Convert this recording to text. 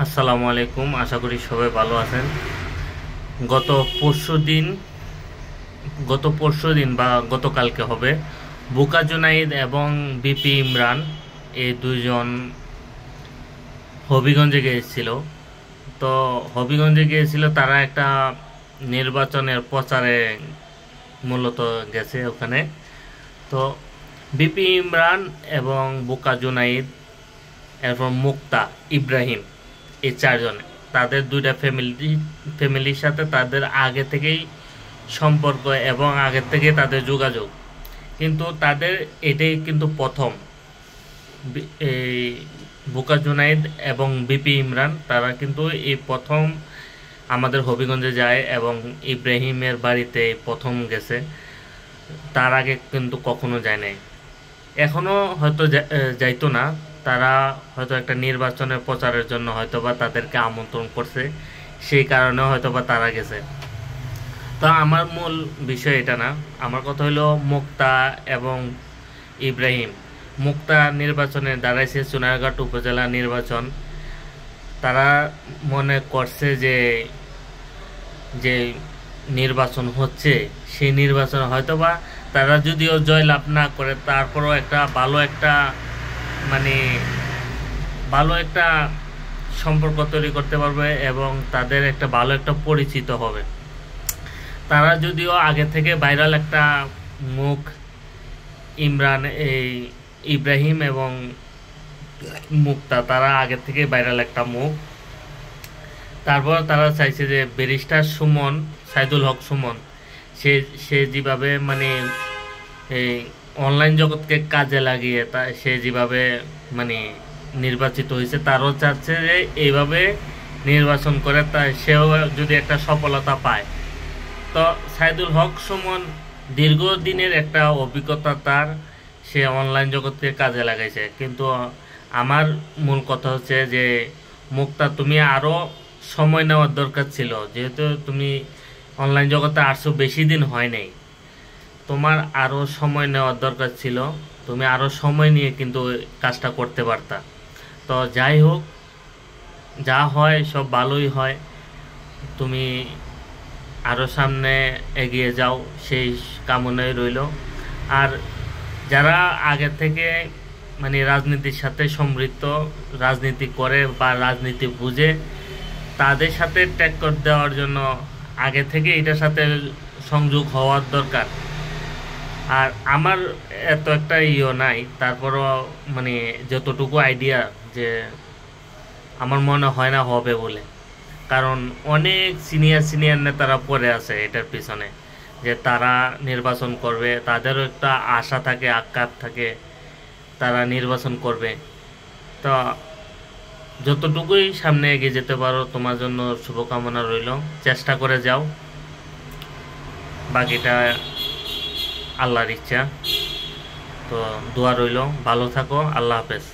আসসালামু আলাইকুম। আশা করি সবাই ভালো আছেন। গত পরশুদিন গত পরশুদিন বা গতকালকে হবে, বুকা জুনাইদ এবং বিপি ইমরান এই দুইজন হবিগঞ্জে গিয়েছিল। তো হবিগঞ্জে গিয়েছিল, তারা একটা নির্বাচনের প্রচারে মূলত গেছে ওখানে। তো বিপি ইমরান এবং বুকা জুনাইদ, এরপর মুক্তা ইব্রাহিম, এই চারজনে, তাদের দুইটা ফ্যামিলির সাথে তাদের আগে থেকেই সম্পর্ক এবং আগে থেকে তাদের যোগাযোগ। কিন্তু তাদের এটাই কিন্তু প্রথম, এই বুকা জুনাইদ এবং বিপি ইমরান তারা কিন্তু এই প্রথম আমাদের হবিগঞ্জে যায় এবং ইব্রাহিমের বাড়িতে প্রথম গেছে। তার আগে কিন্তু কখনো যায় নাই, এখনো হয়তো যাইতো না। তারা হয়তো একটা নির্বাচনের প্রচারের জন্য হয়তোবা তাদেরকে আমন্ত্রণ করছে, সেই কারণে হয়তোবা তারা গেছে। তো আমার মূল বিষয় এটা না, আমার কথা হলো মুক্তা এবং ইব্রাহিম। মুক্তা নির্বাচনে দাঁড়াইছে, চুনারঘাট উপজেলা নির্বাচন। তারা মনে করছে যে যে নির্বাচন হচ্ছে, সেই নির্বাচনে হয়তোবা তারা যদিও জয়লাভ না করে, তারপরও একটা মানে ভালো একটা সম্পর্ক তৈরি করতে পারবে এবং তাদের একটা ভালো একটা পরিচিত হবে। তারা যদিও আগে থেকে ভাইরাল একটা মুখ, ইমরান এই ইব্রাহিম এবং মুক্তা, তারা আগে থেকে ভাইরাল একটা মুখ। তারপর তারা চাইছে যে ব্যারিস্টার সুমন, সাইদুল হক সুমন, সে যেভাবে মানে এই অনলাইন জগৎকে কাজে লাগিয়ে সে যেভাবে মানে নির্বাচিত হয়েছে, তারও চাচ্ছে যে এইভাবে নির্বাচন করে সেও যদি একটা সফলতা পায়। তো সাইদুল হক সুমন দীর্ঘদিনের একটা অভিজ্ঞতা তার, সে অনলাইন জগৎকে কাজে লাগাইছে। কিন্তু আমার মূল কথা হচ্ছে যে মুক্তা, তুমি আরও সময় নেওয়ার দরকার ছিল। যেহেতু তুমি অনলাইন জগতে আসছো, বেশি দিন হয় নাই, তোমার আরও সময় নেওয়ার দরকার ছিল। তুমি আরও সময় নিয়ে কিন্তু কাজটা করতে পারতা। তো যাই হোক, যা হয় সব ভালোই হয়। তুমি আরও সামনে এগিয়ে যাও, সেই কামনাই রইল। আর যারা আগে থেকে মানে রাজনীতির সাথে সম্পৃক্ত, রাজনীতি করে বা রাজনীতি বুঝে, তাদের সাথে টক্কর দেওয়ার জন্য আগে থেকে এটার সাথে সংযোগ হওয়ার দরকার। আর আমার এত একটা নাই, তারপরও মানে যতটুকু আইডিয়া, যে আমার মনে হয় না হবে বলে। কারণ অনেক সিনিয়র নেতারা পড়ে আছে এটার পিছনে, যে তারা নির্বাচন করবে, তাদেরও একটা আশা থাকে, আকাঙ্ক্ষা থাকে, তারা নির্বাচন করবে। তো যতটুকুই সামনে এগিয়ে যেতে পারো, তোমার জন্য শুভকামনা রইল। চেষ্টা করে যাও, বাকিটা আল্লাহর ইচ্ছা। তো দোয়া রইল, ভালো থাকো, আল্লাহ হাফেজ।